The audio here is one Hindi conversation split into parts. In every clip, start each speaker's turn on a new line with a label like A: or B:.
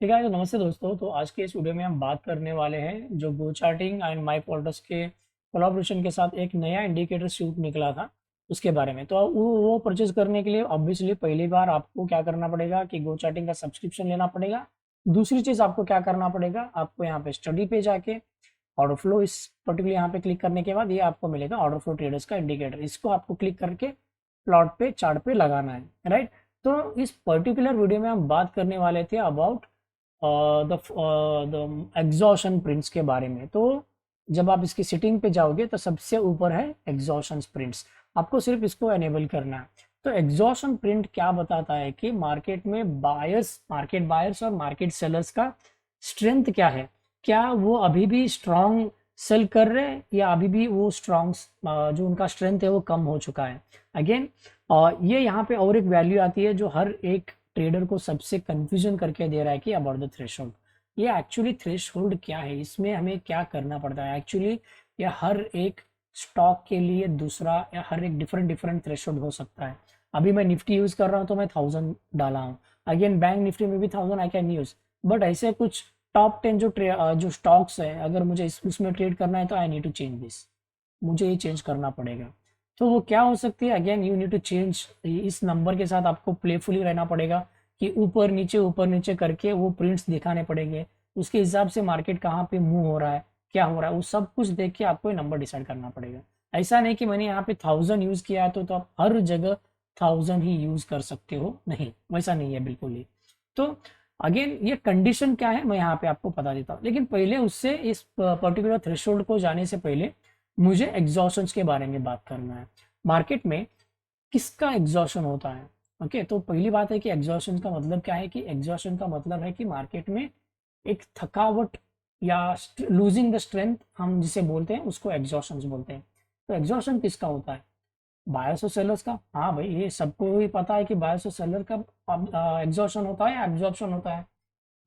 A: ठीक है, तो नमस्ते दोस्तों। तो आज के इस वीडियो में हम बात करने वाले हैं जो गो चार्टिंग एंड माई फोल्डर्स के कोलाब्रेशन के साथ एक नया इंडिकेटर सूट निकला था उसके बारे में। तो वो परचेज करने के लिए ऑब्वियसली पहली बार आपको क्या करना पड़ेगा कि गो चार्टिंग का सब्सक्रिप्शन लेना पड़ेगा। दूसरी चीज़ आपको क्या करना पड़ेगा, आपको यहाँ पे स्टडी पे जाके ऑर्डर फ्लो इस पर्टिकुलर यहाँ पे क्लिक करने के बाद ये आपको मिलेगा ऑर्डर फ्लो ट्रेडर्स का इंडिकेटर। इसको आपको क्लिक करके प्लॉट पे चार्ट पे लगाना है, राइट। तो इस पर्टिकुलर वीडियो में हम बात करने वाले थे अबाउट द एग्जॉशन प्रिंट्स के बारे में। तो जब आप इसकी सेटिंग पे जाओगे तो सबसे ऊपर है एग्जॉशन प्रिंट्स, आपको सिर्फ इसको एनेबल करना है। तो एग्जॉशन प्रिंट क्या बताता है कि मार्केट में मार्केट बायर्स और मार्केट सेलर्स का स्ट्रेंथ क्या है, क्या वो अभी भी स्ट्रांग सेल कर रहे हैं या अभी भी वो स्ट्रांग जो उनका स्ट्रेंथ है वो कम हो चुका है। अगेन ये यहाँ पे और एक वैल्यू आती है जो हर एक ट्रेडर को सबसे कंफ्यूजन करके दे रहा है कि अबाउट द थ्रेशोल्ड। ये एक्चुअली थ्रेशोल्ड क्या है, इसमें हमें क्या करना पड़ता है एक्चुअली। ये हर एक स्टॉक के लिए दूसरा या हर एक डिफरेंट डिफरेंट थ्रेशोल्ड हो सकता है। अभी मैं निफ्टी यूज कर रहा हूँ तो मैं 1000 डाला हूँ। अगेन बैंक निफ्टी में भी 1000 आई कैन यूज। बट ऐसे कुछ टॉप 10 जो स्टॉक्स है, अगर मुझे उसमें ट्रेड करना है तो I need to change this, मुझे ये चेंज करना पड़ेगा। तो वो क्या हो सकती है, again you need to change. इस नंबर के साथ आपको प्लेफुली रहना पड़ेगा कि ऊपर नीचे करके वो प्रिंट्स दिखाने पड़ेंगे। उसके हिसाब से मार्केट कहाँ पे मूव हो रहा है, क्या हो रहा है, वो सब कुछ देख के आपको ये नंबर डिसाइड करना पड़ेगा। ऐसा नहीं कि मैंने यहाँ पे 1000 यूज किया है तो आप हर जगह 1000 ही यूज कर सकते हो, नहीं, वैसा नहीं है बिल्कुल ही। तो अगेन ये कंडीशन क्या है मैं यहाँ पे आपको बता देता हूँ, लेकिन पहले उससे इस पर्टिकुलर थ्रेशोल्ड को जाने से पहले मुझे एग्जॉशंस के बारे में बात करना है। मार्केट में किसका एग्जॉशन होता है। ओके, तो पहली बात है कि एग्जॉशन का मतलब क्या है, कि एग्जॉशन का मतलब है कि मार्केट में एक थकावट या लूजिंग द स्ट्रेंथ हम जिसे बोलते हैं उसको एग्जॉशन बोलते हैं। तो एग्जॉशन किसका होता है, बायर्स और सेलर्स का। हाँ भाई, ये सबको ही पता है कि बायर्स और सेलर का एग्जॉशन होता है या एब्जॉर्प्शन होता है।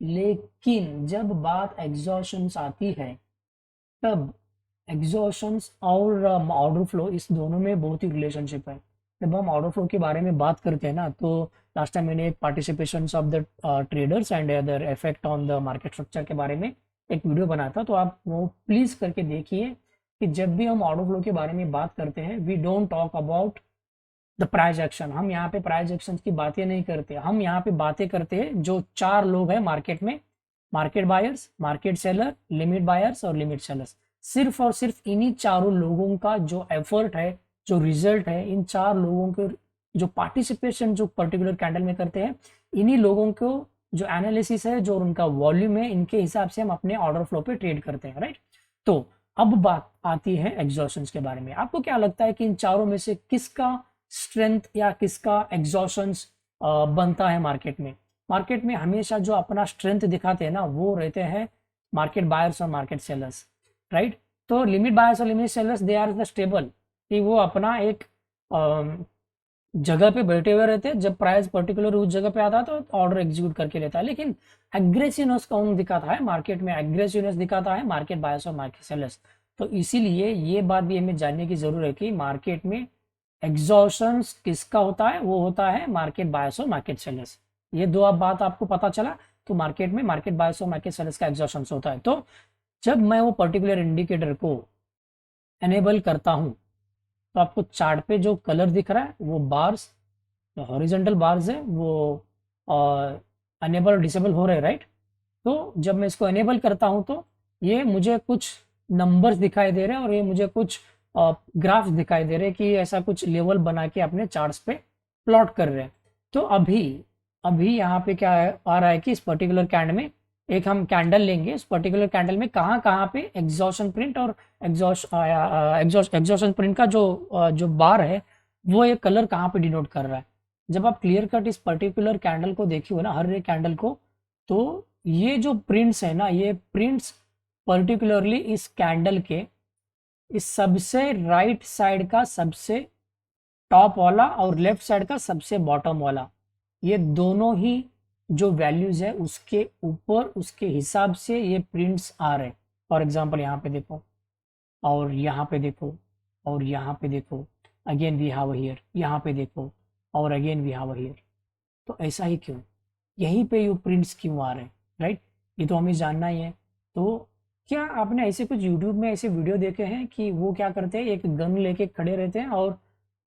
A: लेकिन जब बात एग्जॉशन आती है तब एग्जॉशंस और ऑर्डर फ्लो, इस दोनों में बहुत ही रिलेशनशिप है। जब हम ऑर्डर फ्लो के बारे में बात करते हैं ना, तो लास्ट टाइम मैंने एक participation of the traders and other effect on the market structure के बारे में एक वीडियो बनाया था, तो आप वो प्लीज करके देखिए कि जब भी हम ऑर्डर फ्लो के बारे में बात करते हैं we don't talk about the price action. हम यहाँ पे प्राइस एक्शन की बातें नहीं करते, हम यहाँ पे बातें करते हैं जो चार लोग हैं मार्केट में, market buyers, market seller, limit buyers और लिमिट सेलर्स। सिर्फ और सिर्फ इन्हीं चारों लोगों का जो एफर्ट है, जो रिजल्ट है, इन चार लोगों के जो पार्टिसिपेशन जो पर्टिकुलर कैंडल में करते हैं, इन्हीं लोगों को जो एनालिसिस है, जो उनका वॉल्यूम है, इनके हिसाब से हम अपने ऑर्डर फ्लो पे ट्रेड करते हैं, राइट। तो अब बात आती है एग्जॉशन के बारे में। आपको क्या लगता है कि इन चारों में से किसका स्ट्रेंथ या किसका एग्जॉशन बनता है मार्केट में। मार्केट में हमेशा जो अपना स्ट्रेंथ दिखाते हैं ना वो रहते हैं मार्केट बायर्स और मार्केट सेलर्स, राइट। तो लिमिट बायर्स और limit sellers they are the stable, कि वो अपना एक जगह पे बैठे हुए रहते हैं, जब प्राइस पर्टिकुलर उस जगह पे आता है तो ऑर्डर एग्जीक्यूट करके लेता है। लेकिन एग्रेसिवनेस कौन दिखाता है मार्केट में, एग्रेसिवनेस दिखाता है मार्केट बायर्स और मार्केट सेलर्स। तो इसीलिए ये बात भी हमें जानने की जरूरत है कि मार्केट में एग्जॉशन किसका होता है, वो होता है मार्केट बायर्स और मार्केट सेलर्स। ये दो अब बात आपको पता चला, तो मार्केट में मार्केट बायर्स और मार्केट सेलर्स का एग्जॉशन होता है। तो जब मैं वो पर्टिकुलर इंडिकेटर को एनेबल करता हूं तो आपको चार्ट पे जो कलर दिख रहा है वो बार्स, जो हॉरिजेंटल बार्स है वो अनेबल और डिसेबल हो रहे हैं, राइट। तो जब मैं इसको एनेबल करता हूं तो ये मुझे कुछ नंबर्स दिखाई दे रहे हैं और ये मुझे कुछ ग्राफ्स दिखाई दे रहे हैं कि ऐसा कुछ लेवल बना के अपने चार्ट्स पे प्लॉट कर रहे हैं। तो अभी अभी यहाँ पे क्या आ रहा है कि इस पर्टिकुलर कैंड में एक हम कैंडल लेंगे, इस पर्टिकुलर कैंडल में कहाँ कहाँ पे एग्जॉशन प्रिंट और एग्जॉशन प्रिंट का जो बार है वो ये कलर कहाँ पे डिनोट कर रहा है। जब आप क्लियर कट इस पर्टिकुलर कैंडल को देखिए ना, हर एक कैंडल को, तो ये जो प्रिंट्स है ना, ये प्रिंट्स पर्टिकुलरली इस कैंडल के इस सबसे राइट साइड का सबसे टॉप वाला और लेफ्ट साइड का सबसे बॉटम वाला, ये दोनों ही जो वैल्यूज है उसके ऊपर उसके हिसाब से ये प्रिंट्स आ रहे हैं। फॉर एग्जांपल यहाँ पे देखो और यहाँ पे देखो और यहाँ पे देखो, अगेन वी हैव हियर, यहाँ पे देखो और अगेन वी हैव हियर। तो ऐसा ही क्यों, यहीं पे यू प्रिंट्स क्यों आ रहे हैं, राइट, ये तो हमें जानना ही है। तो क्या आपने ऐसे कुछ यूट्यूब में ऐसे वीडियो देखे हैं कि वो क्या करते हैं, एक गन लेके खड़े रहते हैं और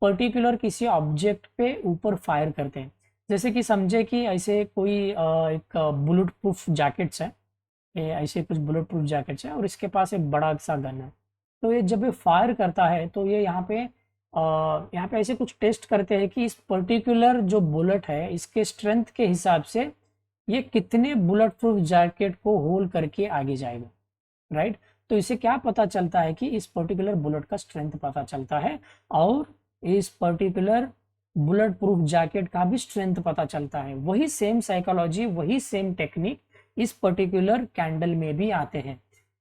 A: पर्टिकुलर किसी ऑब्जेक्ट पे ऊपर फायर करते हैं। जैसे कि समझे कि ऐसे कोई एक बुलेट प्रूफ जैकेट्स है, ये ऐसे कुछ बुलेट प्रूफ जैकेट्स है और इसके पास एक बड़ा सा गन है। तो ये जब ये फायर करता है तो ये यहाँ पे ऐसे कुछ टेस्ट करते हैं कि इस पर्टिकुलर जो बुलेट है इसके स्ट्रेंथ के हिसाब से ये कितने बुलेट प्रूफ जैकेट को होल्ड करके आगे जाएगा, राइट। तो इससे क्या पता चलता है कि इस पर्टिकुलर बुलेट का स्ट्रेंथ पता चलता है और इस पर्टिकुलर बुलेट प्रूफ जैकेट का भी स्ट्रेंथ पता चलता है। वही सेम साइकोलॉजी, वही सेम टेक्निक इस पर्टिकुलर कैंडल में भी आते हैं।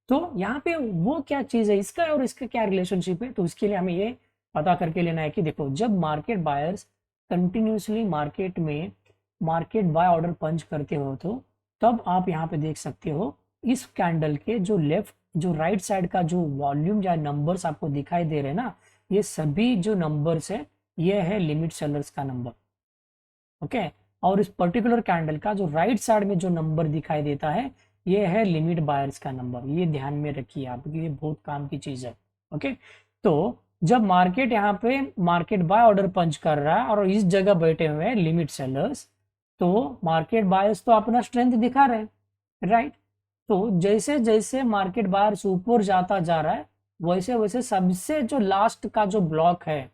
A: तो यहाँ पे वो क्या चीज है, इसका और इसका क्या रिलेशनशिप है, तो इसके लिए हमें ये पता करके लेना है कि देखो, जब मार्केट बायर्स कंटिन्यूसली मार्केट में मार्केट बाय ऑर्डर पंच करते हो तो तब आप यहाँ पे देख सकते हो इस कैंडल के जो राइट साइड का जो वॉल्यूम या नंबर्स आपको दिखाई दे रहे हैं ना, ये सभी जो नंबर्स है ये है लिमिट सेलर्स का नंबर, ओके। और इस पर्टिकुलर कैंडल का जो राइट साइड में जो नंबर दिखाई देता है ये है लिमिट बायर्स का नंबर। ये ध्यान में रखिए आप, क्योंकि ये बहुत काम की चीज है, ओके। तो जब मार्केट यहाँ पे मार्केट बाय ऑर्डर पंच कर रहा है और इस जगह बैठे हुए हैं लिमिट सेलर्स, तो मार्केट बायर्स तो अपना स्ट्रेंथ दिखा रहे हैं, राइट। तो जैसे जैसे मार्केट बायर्स ऊपर जाता जा रहा है वैसे वैसे सबसे जो लास्ट का जो ब्लॉक है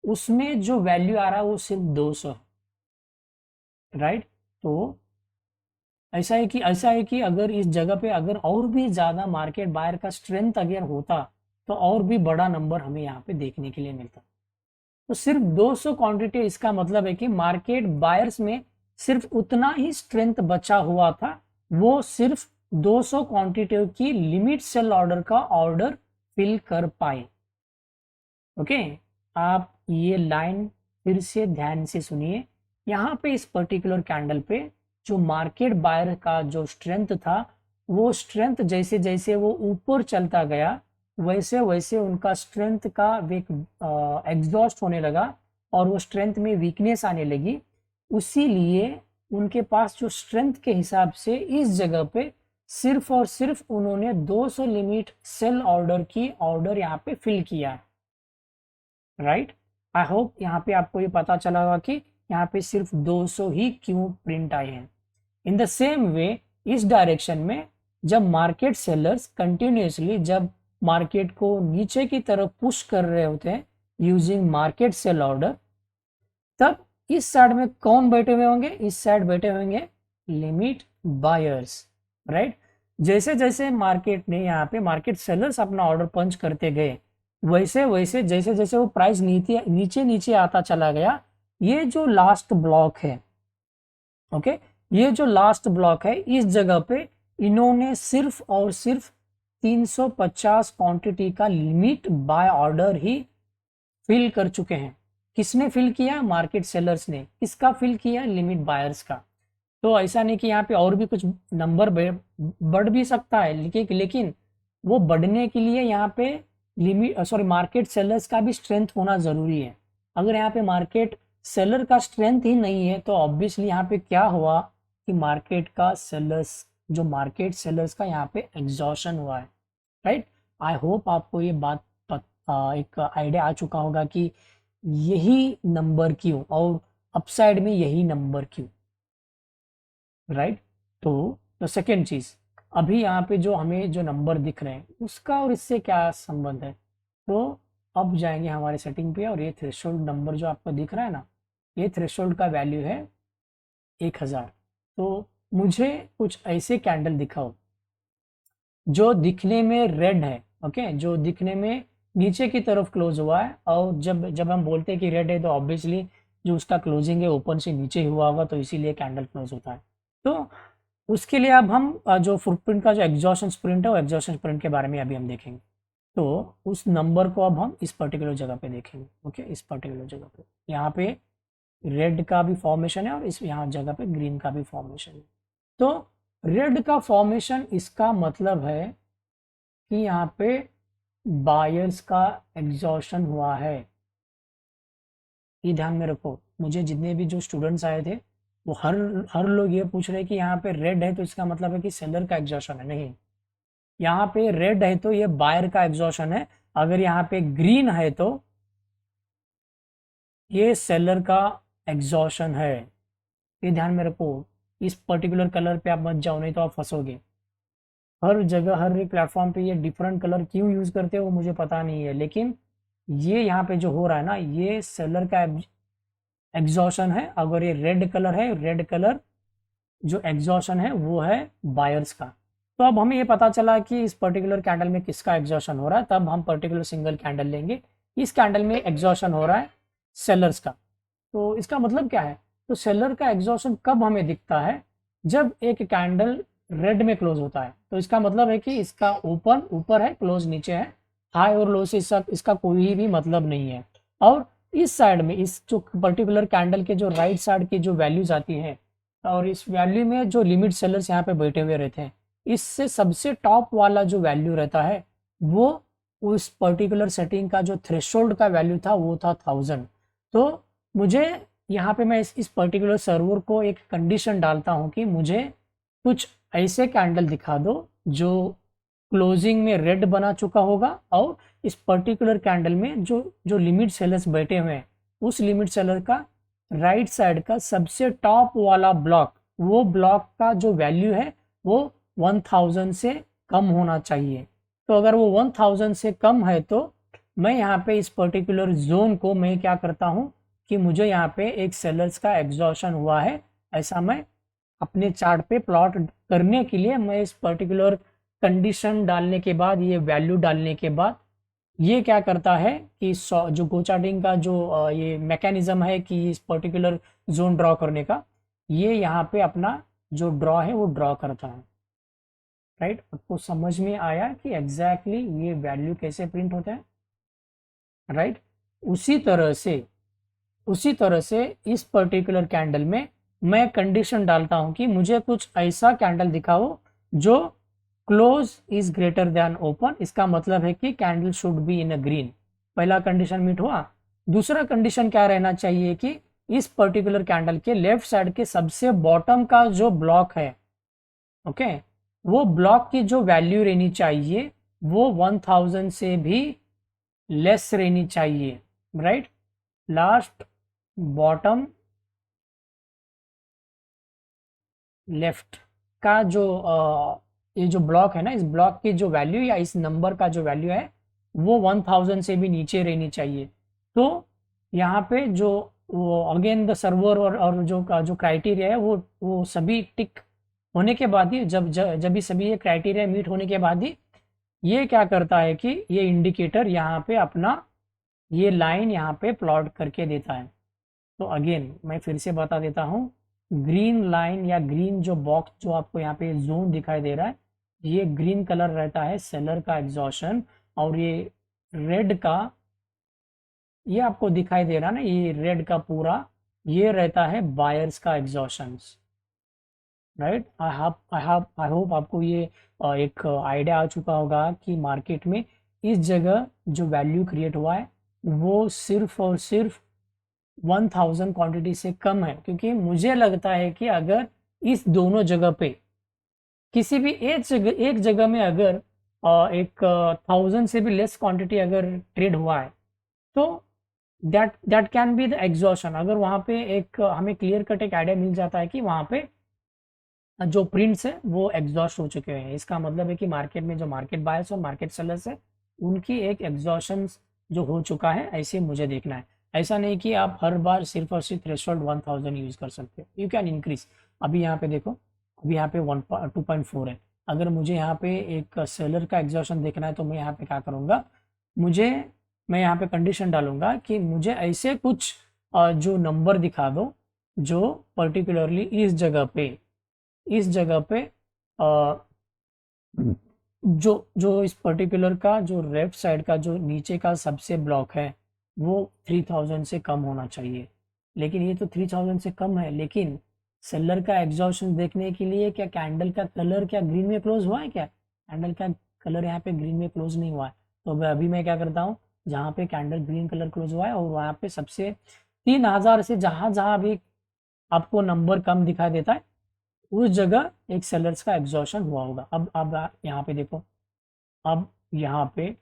A: उसमें जो वैल्यू आ रहा है वो सिर्फ 200, राइट। तो ऐसा है कि अगर इस जगह पे अगर और भी ज्यादा मार्केट बायर का स्ट्रेंथ अगर होता तो और भी बड़ा नंबर हमें यहाँ पे देखने के लिए मिलता। तो सिर्फ 200 क्वांटिटी, इसका मतलब है कि मार्केट बायर्स में सिर्फ उतना ही स्ट्रेंथ बचा हुआ था, वो सिर्फ 200 क्वांटिटी की लिमिट सेल ऑर्डर का ऑर्डर फिल कर पाए, ओके। आप ये लाइन फिर से ध्यान से सुनिए। यहाँ पे इस पर्टिकुलर कैंडल पे जो मार्केट बायर का जो स्ट्रेंथ था, वो स्ट्रेंथ जैसे जैसे वो ऊपर चलता गया वैसे वैसे उनका स्ट्रेंथ का एक एग्जॉस्ट होने लगा और वो स्ट्रेंथ में वीकनेस आने लगी। उसी लिए उनके पास जो स्ट्रेंथ के हिसाब से इस जगह पे सिर्फ और सिर्फ उन्होंने 200 लिमिट सेल ऑर्डर की ऑर्डर यहाँ पे फिल किया, राइट। आई होप यहाँ पे आपको ये पता चला होगा कि यहाँ पे सिर्फ 200 ही क्यों प्रिंट आए हैं। इन द सेम वे इस डायरेक्शन में जब मार्केट सेलर्स कंटिन्यूसली जब मार्केट को नीचे की तरफ पुश कर रहे होते हैं यूजिंग मार्केट सेल ऑर्डर, तब इस साइड में कौन बैठे हुए होंगे, इस साइड बैठे होंगे लिमिट बायर्स, राइट। जैसे जैसे मार्केट ने यहाँ पे मार्केट सेलर्स अपना ऑर्डर पंच करते गए वैसे वैसे जैसे जैसे वो प्राइस नीचे नीचे नीचे आता चला गया, ये जो लास्ट ब्लॉक है, ओके, ये जो लास्ट ब्लॉक है इस जगह पे इन्होंने सिर्फ और सिर्फ 350 क्वांटिटी का limit by order he fill कर चुके हैं। किसने फिल किया? मार्केट सेलर्स ने। किसका फिल किया? लिमिट बायर्स का। तो ऐसा नहीं कि यहाँ पे और भी कुछ नंबर बढ़ भी सकता है, लेकिन वो बढ़ने के लिए यहाँ पे मार्केट सेलर्स का भी स्ट्रेंथ होना जरूरी है। अगर यहाँ पे मार्केट सेलर का स्ट्रेंथ ही नहीं है तो ऑब्वियसली यहाँ पे क्या हुआ कि मार्केट सेलर्स का यहाँ पे एग्जॉशन हुआ है, राइट। आई होप आपको ये बात एक आइडिया आ चुका होगा कि यही नंबर क्यों और अपसाइड में यही नंबर क्यों, राइट। तो सेकेंड चीज, अभी यहाँ पे जो हमें जो नंबर दिख रहे हैं उसका और इससे क्या संबंध है। तो अब जाएंगे हमारे सेटिंग पे और ये थ्रेशोल्ड नंबर जो आपको दिख रहा है ना, ये थ्रेशोल्ड का वैल्यू है 1000। तो मुझे कुछ ऐसे कैंडल दिखाओ जो दिखने में रेड है, ओके, जो दिखने में नीचे की तरफ क्लोज हुआ है। और जब हम बोलते हैं कि रेड है तो ऑब्वियसली जो उसका क्लोजिंग है ओपन से नीचे हुआ होगा, तो इसीलिए कैंडल क्लोज होता है। तो उसके लिए अब हम जो फुटप्रिंट का जो एग्जॉशन स्प्रिंट है वो एग्जॉशन स्प्रिंट के बारे में अभी हम देखेंगे। तो उस नंबर को अब हम इस पर्टिकुलर जगह पे देखेंगे, ओके, इस पर्टिकुलर जगह पे यहाँ पे रेड का भी फॉर्मेशन है और इस यहाँ जगह पे ग्रीन का भी फॉर्मेशन है। तो रेड का फॉर्मेशन, इसका मतलब है कि यहाँ पे बायर्स का एग्जॉशन हुआ है। ये ध्यान में रखो, मुझे जितने भी जो स्टूडेंट्स आए थे वो हर लोग ये पूछ रहे हैं कि यहाँ पे रेड है तो इसका मतलब है कि सेलर का एग्जॉशन है। नहीं, यहाँ पे रेड है तो ये बायर का एग्जॉशन है। अगर यहाँ पे ग्रीन है तो ये सेलर का एग्जॉशन है। ये ध्यान में रखो, इस पर्टिकुलर कलर पे आप मत जाओ, नहीं तो आप फंसोगे। हर जगह हर एक प्लेटफॉर्म पे ये डिफरेंट कलर क्यों यूज करते हैं वो मुझे पता नहीं है, लेकिन ये यहाँ पे जो हो रहा है ना, ये सेलर का एग्जॉशन है। अगर ये रेड कलर है, रेड कलर जो एग्जॉशन है वो है बायर्स का। तो अब हमें ये पता चला कि इस पर्टिकुलर कैंडल में किसका एग्जॉशन हो रहा है, तब हम पर्टिकुलर सिंगल कैंडल लेंगे। इस कैंडल में एग्जॉशन हो रहा है सेलर्स का। तो इसका मतलब क्या है, तो सेलर का एग्जॉशन कब हमें दिखता है, जब एक कैंडल रेड में क्लोज होता है। तो इसका मतलब है कि इसका ओपन ऊपर है, क्लोज नीचे है। हाई और लो से इसका कोई भी मतलब नहीं है। और इस साइड में, इस जो पर्टिकुलर कैंडल के जो राइट साइड की जो वैल्यूज आती है, और इस वैल्यू में जो लिमिट सेलर्स यहाँ पे बैठे हुए रहते हैं, इससे सबसे टॉप वाला जो वैल्यू रहता है वो उस पर्टिकुलर सेटिंग का जो थ्रेशोल्ड का वैल्यू था वो था 1000। तो मुझे यहाँ पे मैं इस पर्टिकुलर सर्वर को एक कंडीशन डालता हूँ कि मुझे कुछ ऐसे कैंडल दिखा दो जो क्लोजिंग में रेड बना चुका होगा, और इस पर्टिकुलर कैंडल में जो जो लिमिट सेलर्स बैठे हुए हैं, उस लिमिट सेलर का राइट साइड का सबसे टॉप वाला ब्लॉक, वो ब्लॉक का जो वैल्यू है वो 1000 से कम होना चाहिए। तो अगर वो 1000 से कम है तो मैं यहाँ पे इस पर्टिकुलर जोन को मैं क्या करता हूँ कि मुझे यहाँ पे एक सेलर्स का एग्जॉशन हुआ है, ऐसा मैं अपने चार्ट पे प्लॉट करने के लिए मैं इस पर्टिकुलर कंडीशन डालने के बाद, ये वैल्यू डालने के बाद, ये क्या करता है कि जो गो चार्टिंग का जो ये मैकेनिज्म है कि इस पर्टिकुलर जोन ड्रॉ करने का, ये यहाँ पे अपना जो ड्रॉ है वो ड्रॉ करता है। राइट, आपको समझ में आया कि एग्जैक्टली ये वैल्यू कैसे प्रिंट होता है। राइट, उसी तरह से इस पर्टिकुलर कैंडल में मैं कंडीशन डालता हूं कि मुझे कुछ ऐसा कैंडल दिखाओ जो close is greater than open. इसका मतलब है कि candle should be in a green. पहला कंडीशन मीट हुआ। दूसरा कंडीशन क्या रहना चाहिए कि इस पर्टिकुलर कैंडल के लेफ्ट साइड के सबसे बॉटम का जो ब्लॉक है, ओके, वो ब्लॉक की जो वैल्यू रहनी चाहिए वो 1000 से भी लेस रहनी चाहिए। राइट, लास्ट बॉटम लेफ्ट का जो ये जो ब्लॉक है ना, इस ब्लॉक की जो वैल्यू या इस नंबर का जो वैल्यू है वो 1000 से भी नीचे रहनी चाहिए। तो यहाँ पे जो वो अगेन द सर्वर और जो क्राइटेरिया है वो सभी टिक होने के बाद ही, जब भी सभी ये क्राइटेरिया मीट होने के बाद ही ये क्या करता है कि ये इंडिकेटर यहाँ पे अपना ये लाइन यहाँ पे प्लॉट करके देता है। तो अगेन मैं फिर से बता देता हूँ, ग्रीन लाइन या ग्रीन जो बॉक्स जो आपको यहाँ पे जोन दिखाई दे रहा है, ये ग्रीन कलर रहता है सेलर का एग्जॉशन, और ये रेड का, ये आपको दिखाई दे रहा है ना, ये रेड का पूरा ये रहता है बायर्स का एग्जॉशन। राइट, आई होप आपको ये एक आइडिया आ चुका होगा कि मार्केट में इस जगह जो वैल्यू क्रिएट हुआ है वो सिर्फ और सिर्फ 1000 क्वांटिटी से कम है। क्योंकि मुझे लगता है कि अगर इस दोनों जगह पे किसी भी एक जगह में अगर एक 1000 से भी लेस क्वांटिटी अगर ट्रेड हुआ है तो that can be the exhaustion. अगर वहां पे एक हमें क्लियर कट एक आइडिया मिल जाता है कि वहां पे जो प्रिंट्स है वो एग्जॉस्ट हो चुके हैं, इसका मतलब है कि मार्केट में जो मार्केट बायर्स और मार्केट सेलर्स है उनकी एक एग्जॉशन जो हो चुका है, ऐसे मुझे देखना है। ऐसा नहीं कि आप हर बार सिर्फ और सिर्फ थ्रेशोल्ड 1000 यूज कर सकते हो, यू कैन इंक्रीज। अभी यहाँ पे देखो, अभी यहाँ पे 2.4 है। अगर मुझे यहाँ पे एक सेलर का एग्जॉशन देखना है तो मैं यहाँ पे क्या करूँगा, मैं यहाँ पे कंडीशन डालूंगा कि मुझे ऐसे कुछ जो नंबर दिखा दो जो पर्टिकुलरली इस जगह पे अ, जो जो इस पर्टिकुलर का जो लेफ्ट साइड का जो नीचे का सबसे ब्लॉक है वो 3000 से कम होना चाहिए। लेकिन ये तो 3000 से कम है, लेकिन सेलर का एग्जॉशन देखने के लिए क्या कैंडल का कलर क्या ग्रीन में क्लोज हुआ है, क्या कैंडल का कलर यहाँ पे ग्रीन में क्लोज नहीं हुआ है। तो अभी मैं क्या करता हूँ, जहाँ पे कैंडल ग्रीन कलर क्लोज हुआ है और वहाँ पे सबसे 3000 से जहाँ जहाँ भी आपको नंबर कम दिखाई देता है, उस जगह एक सेलर्स का एग्जॉशन हुआ होगा। अब यहाँ पे देखो, अब यहाँ पे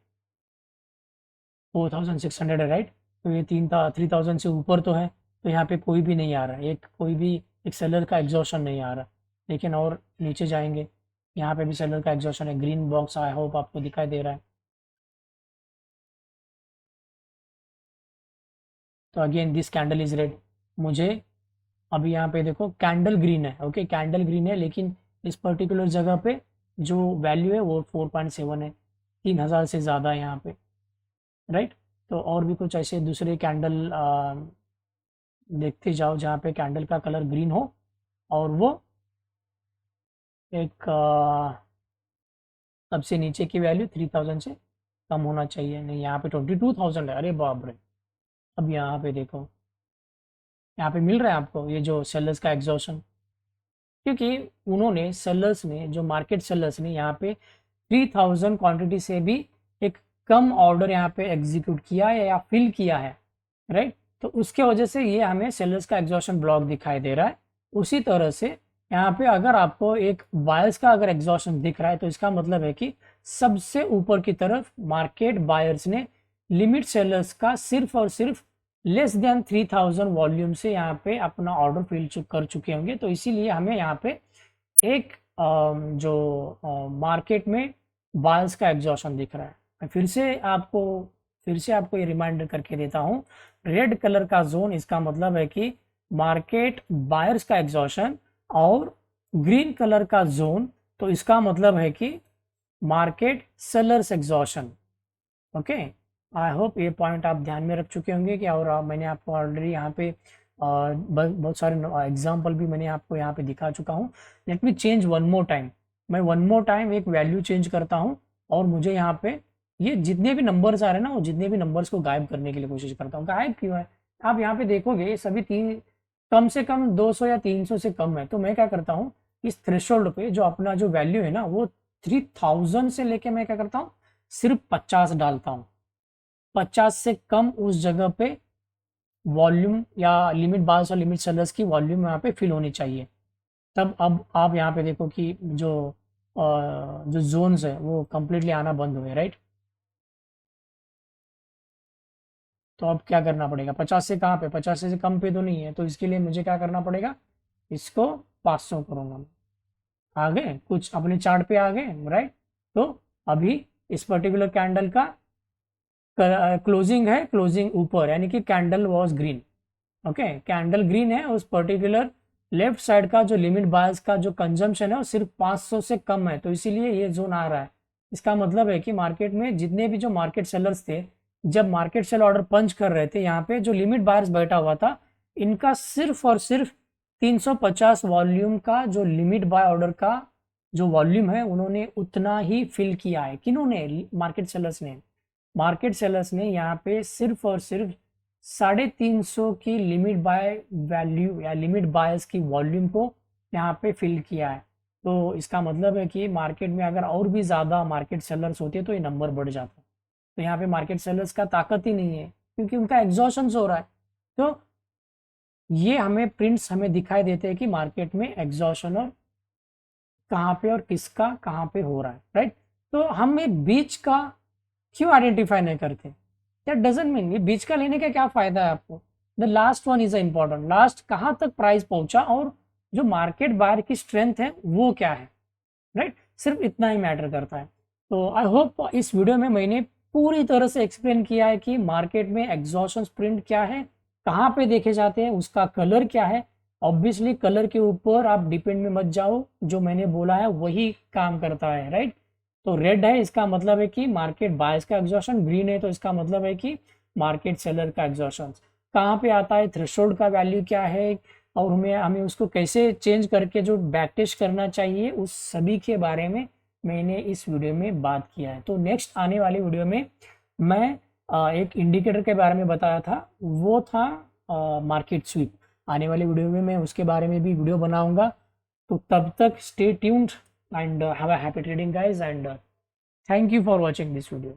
A: 4600 है, राइट। तो ये 3000 से ऊपर तो है, तो यहाँ पे कोई भी नहीं आ रहा है, एक कोई भी एक सेलर का एग्जॉशन नहीं आ रहा। लेकिन और नीचे जाएंगे, यहाँ पे भी सेलर का एग्जॉशन है, ग्रीन बॉक्स आई होप आपको दिखाई दे रहा है। तो again this candle is red. मुझे अभी यहाँ पे देखो कैंडल ग्रीन है, ओके कैंडल ग्रीन है, लेकिन इस पर्टिकुलर जगह पे जो वैल्यू है वो 4.7 है, 3000 से ज़्यादा है यहाँ पे, राइट। तो और भी कुछ ऐसे दूसरे कैंडल देखते जाओ जहाँ पे कैंडल का कलर ग्रीन हो और वो एक सबसे नीचे की वैल्यू 3000 से कम होना चाहिए। नहीं, यहाँ पे 22,000 है, अरे बाप रे। अब यहाँ पे देखो, यहाँ पे मिल रहा है आपको ये जो सेलर्स का एग्जॉशन, क्योंकि उन्होंने सेलर्स ने, जो मार्केट सेलर्स ने यहाँ पे 3000 क्वांटिटी से भी एक कम ऑर्डर यहाँ पे एग्जीक्यूट किया है या फिल किया है, राइट। तो उसके वजह से ये हमें सेलर्स का एग्जॉशन ब्लॉक दिखाई दे रहा है। उसी तरह से यहाँ पे अगर आपको एक बायर्स का अगर एग्जॉशन दिख रहा है, तो इसका मतलब है कि सबसे ऊपर की तरफ मार्केट बायर्स ने लिमिट सेलर्स का सिर्फ और सिर्फ लेस देन 3000 वॉल्यूम से यहाँ पे अपना ऑर्डर फिल कर चुके होंगे। तो इसीलिए हमें यहाँ पे एक जो मार्केट में बायर्स का एग्जॉशन दिख रहा है। मैं फिर से आपको ये रिमाइंडर करके देता हूँ, रेड कलर का जोन, इसका मतलब है कि मार्केट बायर्स का एग्जॉशन, और ग्रीन कलर का जोन, तो इसका मतलब है कि market sellers exhaustion. Okay, I hope ये पॉइंट आप ध्यान में रख चुके होंगे कि, और मैंने आपको ऑलरेडी यहाँ पे बहुत सारे एग्जाम्पल भी मैंने आपको यहाँ पे दिखा चुका हूँ। Let me change one more time, मैं वन मोर टाइम एक वैल्यू चेंज करता हूँ, और मुझे यहाँ पे ये जितने भी नंबर्स आ रहे हैं ना, वो जितने भी नंबर्स को गायब करने के लिए कोशिश करता हूँ। गायब क्यों है, आप यहाँ पे देखोगे ये सभी कम से कम 200 या 300 से कम है। तो मैं क्या करता हूँ, इस थ्रेशोल्ड पे जो अपना जो वैल्यू है ना, वो 3000 से लेके मैं क्या करता हूँ, सिर्फ 50 डालता हूँ। 50 से कम उस जगह पे वॉल्यूम या लिमिट बायर्स और लिमिट सेलर्स की वॉल्यूम यहाँ पे फिल होनी चाहिए। तब अब आप यहाँ पे देखो कि जो जोन्स है वो कंप्लीटली आना बंद हुए, राइट। तो अब क्या करना पड़ेगा, 50 से कहाँ पे, 50 से कम पे तो नहीं है, तो इसके लिए मुझे क्या करना पड़ेगा, इसको 500 करूंगा मैं। आ गए कुछ अपने चार्ट पे आ गए, राइट। तो अभी इस पर्टिकुलर कैंडल का क्लोजिंग है, क्लोजिंग ऊपर, यानी कि candle was green. Okay, candle green है, उस पर्टिकुलर लेफ्ट साइड का जो लिमिट बायर्स का जो कंजम्पशन है वो सिर्फ 500 से कम है, तो इसीलिए ये जोन आ रहा है। इसका मतलब है कि मार्केट में जितने भी जो मार्केट सेलर्स थे, जब मार्केट सेल ऑर्डर पंच कर रहे थे, यहाँ पे जो लिमिट बायर्स बैठा हुआ था, इनका सिर्फ और सिर्फ 350 वॉल्यूम का जो लिमिट बाय ऑर्डर का जो वॉल्यूम है, उन्होंने उतना ही फिल किया है। किन्होंने, मार्केट सेलर्स ने। मार्केट सेलर्स ने यहाँ पे सिर्फ और सिर्फ 350 की लिमिट बाय वैल्यू या लिमिट बायर्स की वॉल्यूम को यहाँ पे फिल किया है। तो इसका मतलब है कि मार्केट में अगर और भी ज़्यादा मार्केट सेलर्स होते तो ये नंबर बढ़ जाता। तो यहाँ पे मार्केट सेलर्स का ताकत ही नहीं है, क्योंकि उनका एग्जॉशन हो रहा है। तो ये हमें प्रिंट्स हमें दिखाई देते हैं कि मार्केट में एग्जॉशन और कहाँ पे और किसका कहाँ पे हो रहा है, राइट। तो हम एक बीच का क्यों आइडेंटिफाई नहीं करते, दैट डजंट मीन ये बीच का लेने का क्या फायदा है आपको। The last one is important, last कहाँ तक प्राइस पहुंचा और जो मार्केट बायर की स्ट्रेंथ है वो क्या है, राइट। सिर्फ इतना ही मैटर करता है। तो आई होप इस वीडियो में मैंने पूरी तरह से एक्सप्लेन किया है कि मार्केट में एग्जॉशन प्रिंट क्या है, कहाँ पे देखे जाते हैं, उसका कलर क्या है। ऑब्वियसली कलर के ऊपर आप डिपेंड में मत जाओ, जो मैंने बोला है वही काम करता है, राइट। तो रेड है, इसका मतलब है कि मार्केट बायर्स का एग्जॉशन, ग्रीन है तो इसका मतलब है कि मार्केट सेलर का एग्जॉशन। कहाँ पे आता है, थ्रेशोल्ड का वैल्यू क्या है, और हमें उसको कैसे चेंज करके जो बैक टेस्ट करना चाहिए, उस सभी के बारे में मैंने इस वीडियो में बात किया है। तो नेक्स्ट आने वाली वीडियो में मैं एक इंडिकेटर के बारे में बताया था, वो था मार्केट स्वीप। आने वाली वीडियो में मैं उसके बारे में भी वीडियो बनाऊंगा। तो तब तक stay tuned and have a happy trading guys, and thank you for watching this video.